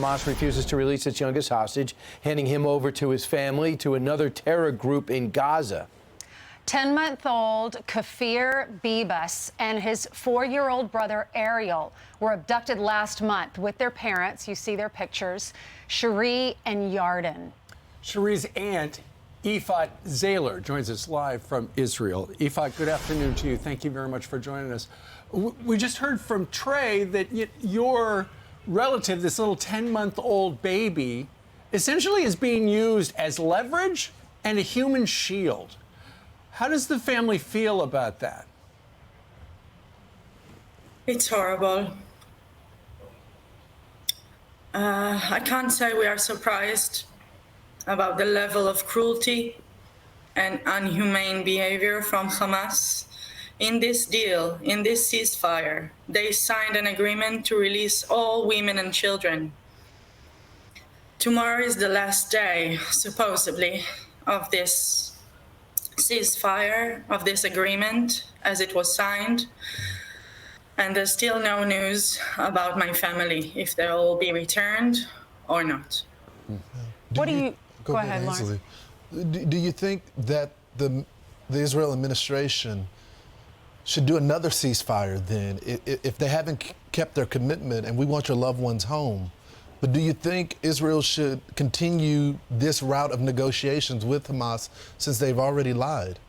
Hamas refuses to release its youngest hostage, handing him over to his family to another terror group in Gaza. 10-month-old Kafir Bibas and his 4-year-old brother Ariel were abducted last month with their parents. You see their pictures, Cherie and Yarden. Cherie's aunt, Yifat Zailer, joins us live from Israel. Yifat, good afternoon to you. Thank you very much for joining us. We just heard from Trey that your relative, this little 10-month-old baby, essentially is being used as leverage and a human shield. How does the family feel about that? It's horrible. I can't say we are surprised about the level of cruelty and inhumane behavior from Hamas. In this deal, in this ceasefire, they signed an agreement to release all women and children. Tomorrow is the last day, supposedly, of this ceasefire, of this agreement as it was signed. And there's still no news about my family, if they'll all be returned or not. What do you... Go ahead, Ainsley. Lawrence. Do you think that the Israel administration should do another ceasefire then, if they haven't kept their commitment and we want your loved ones home? But do you think Israel should continue this route of negotiations with Hamas since they've already lied?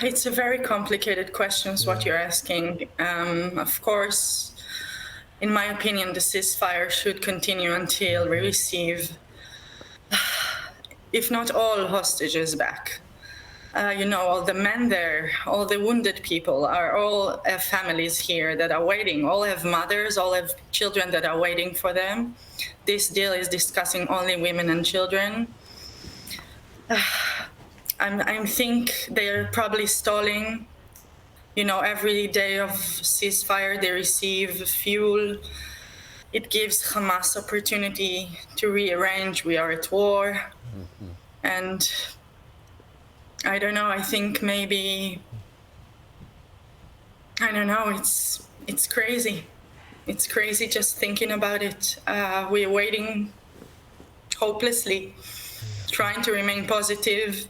It's a very complicated question, what you're asking. Of course, in my opinion, the ceasefire should continue until we receive, if not all hostages back. All the men there, all the wounded people are all have families here that are waiting, all have mothers, all have children that are waiting for them. This deal is discussing only women and children. I think they're probably stalling. Every day of ceasefire, they receive fuel. It gives Hamas opportunity to rearrange. We are at war. Mm-hmm. And I don't know, I think maybe, I don't know, it's crazy. It's crazy just thinking about it. We're waiting hopelessly, trying to remain positive.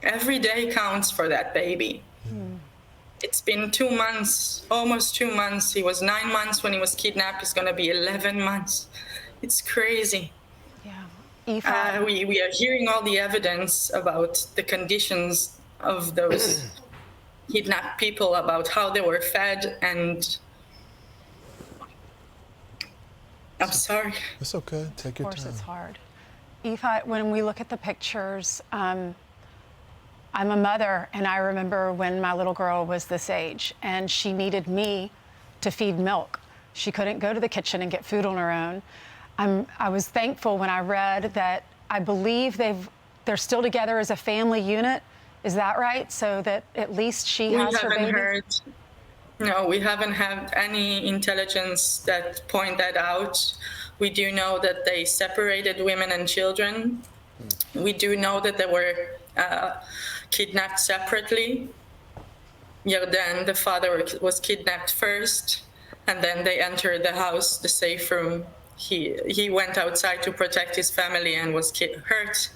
Every day counts for that baby. It's been 2 months, almost 2 months. He was 9 months when he was kidnapped. It's going to be 11 months. It's crazy. Yeah. We are hearing all the evidence about the conditions of those kidnapped people, about how they were fed, and I'm sorry. It's okay. Take your time. Of course, it's hard. Yifat, when we look at the pictures, I'm a mother, and I remember when my little girl was this age, and she needed me to feed milk. She couldn't go to the kitchen and get food on her own. I was thankful when I read that I believe they're still together as a family unit. Is that right? So that at least she has her baby? No, we haven't had any intelligence that point that out. We do know that they separated women and children. We do know that they were kidnapped separately. Yarden, the father, was kidnapped first, and then they entered the house, the safe room. He went outside to protect his family and was hurt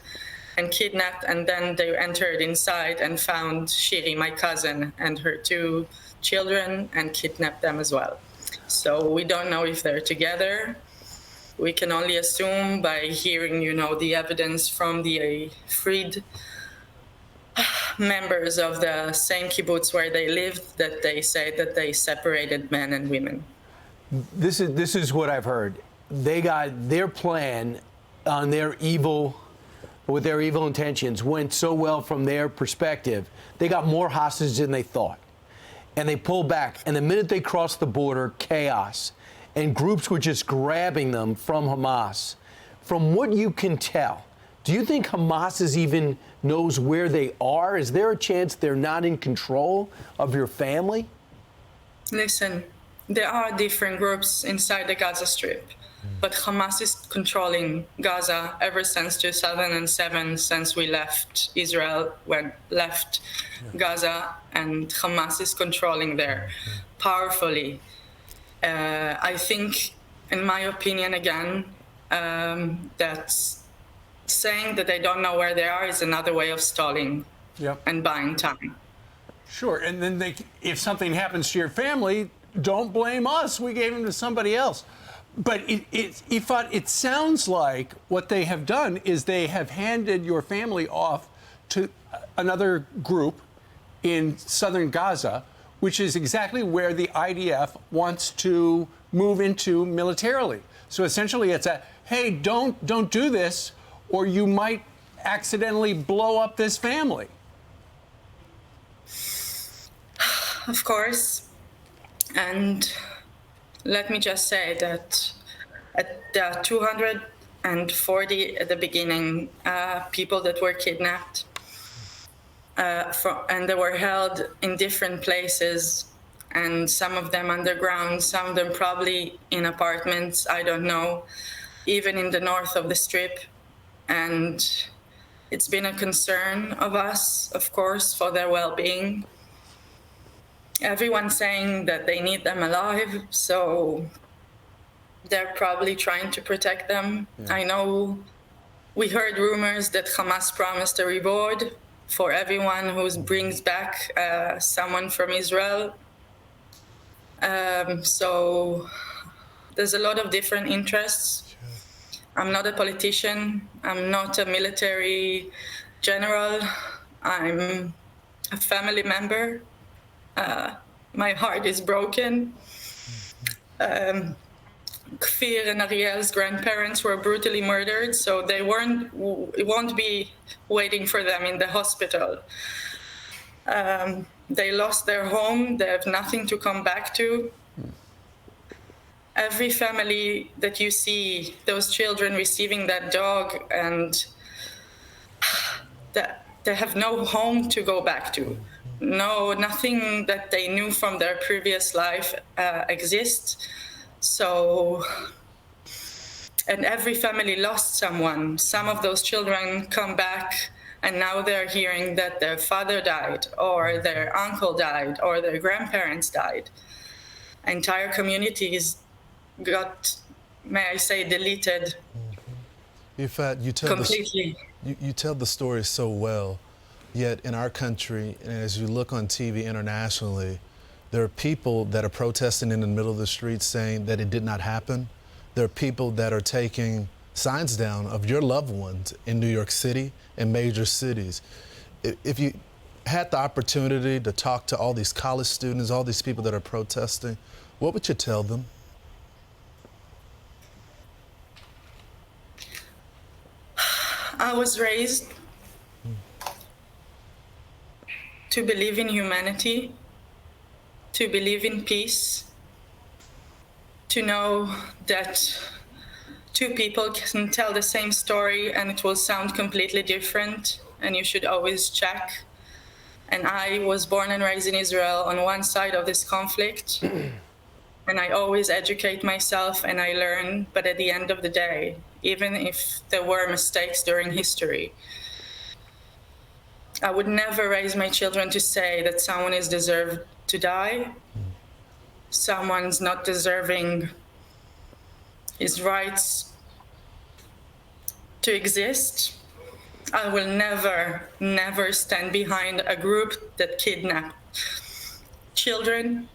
and kidnapped, and then they entered inside and found Shiri, my cousin, and her 2 children, and kidnapped them as well. So we don't know if they're together. We can only assume by hearing, the evidence from the freed members of the same kibbutz where they lived, that they say that they separated men and women. This is what I've heard. They got their plan on with their evil intentions went so well from their perspective. They got more hostages than they thought. And they pulled back. And the minute they crossed the border, chaos. And groups were just grabbing them from Hamas. From what you can tell, do you think Hamas even knows where they are? Is there a chance they're not in control of your family? Listen, there are different groups inside the Gaza Strip. But Hamas is controlling Gaza ever since 2007, since we left Israel, left Gaza, and Hamas is controlling there powerfully. I think, in my opinion, again, that saying that they don't know where they are is another way of stalling Yep. and buying time. Sure. And then if something happens to your family, don't blame us. We gave them to somebody else. But Yifat, it sounds like what they have done is they have handed your family off to another group in southern Gaza, which is exactly where the IDF wants to move into militarily. So essentially it's a, hey, don't do this, or you might accidentally blow up this family. Of course. And let me just say that there are 240 at the beginning people that were kidnapped. And they were held in different places, and some of them underground, some of them probably in apartments, I don't know, even in the north of the Strip. And it's been a concern of us, of course, for their well-being. Everyone's saying that they need them alive, so they're probably trying to protect them. Yeah. I know we heard rumors that Hamas promised a reward for everyone who brings back someone from Israel. So there's a lot of different interests. I'm not a politician. I'm not a military general. I'm a family member. My heart is broken. Kfir and Ariel's grandparents were brutally murdered, so it won't be waiting for them in the hospital. They lost their home. They have nothing to come back to. Every family that you see, those children receiving that dog, and that they have no home to go back to. No, nothing that they knew from their previous life exists. So, and every family lost someone. Some of those children come back, and now they're hearing that their father died, or their uncle died, or their grandparents died. Entire communities got, may I say, deleted. Yifat, you tell completely. You tell the story so well, yet in our country, and as you look on TV internationally, there are people that are protesting in the middle of the street saying that it did not happen. There are people that are taking signs down of your loved ones in New York City and major cities. If you had the opportunity to talk to all these college students, all these people that are protesting, what would you tell them? I was raised to believe in humanity, to believe in peace, to know that two people can tell the same story and it will sound completely different, and you should always check. And I was born and raised in Israel on one side of this conflict, and I always educate myself and I learn, but at the end of the day, even if there were mistakes during history, I would never raise my children to say that someone is deserved to die. Someone's not deserving his rights to exist. I will never, never stand behind a group that kidnap children.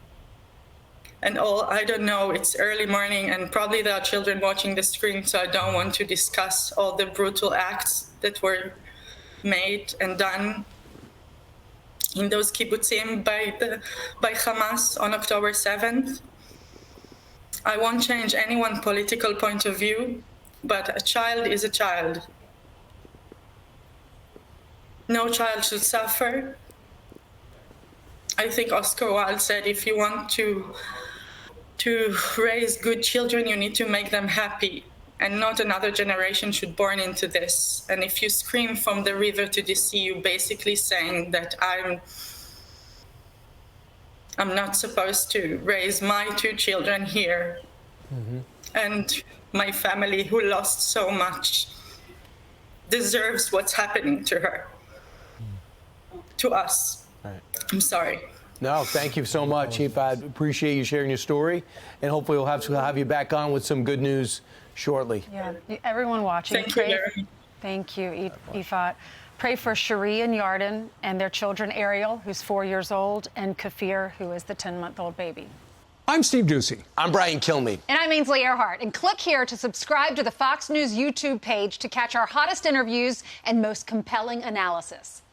And I don't know, it's early morning and probably there are children watching the screen, so I don't want to discuss all the brutal acts that were made and done in those kibbutzim by Hamas on October 7th. I won't change anyone's political point of view, but a child is a child. No child should suffer. I think Oscar Wilde said, if you want to raise good children, you need to make them happy, and not another generation should born into this. And if you scream from the river to the sea, you're basically saying that I'm not supposed to raise my two children here. Mm-hmm. And my family, who lost so much, deserves what's happening to her, to us. Right. I'm sorry. No, thank you so much, Yifat. Appreciate you sharing your story, and hopefully we'll have you back on with some good news shortly. Yeah, everyone watching, Thank you, Jeremy. Thank you, Yifat. Pray for Cherie and Yarden and their children, Ariel, who's 4 years old, and Kafir, who is the 10-month-old baby. I'm Steve Ducey. I'm Brian Kilmeade. And I'm Ainsley Earhart. And click here to subscribe to the Fox News YouTube page to catch our hottest interviews and most compelling analysis.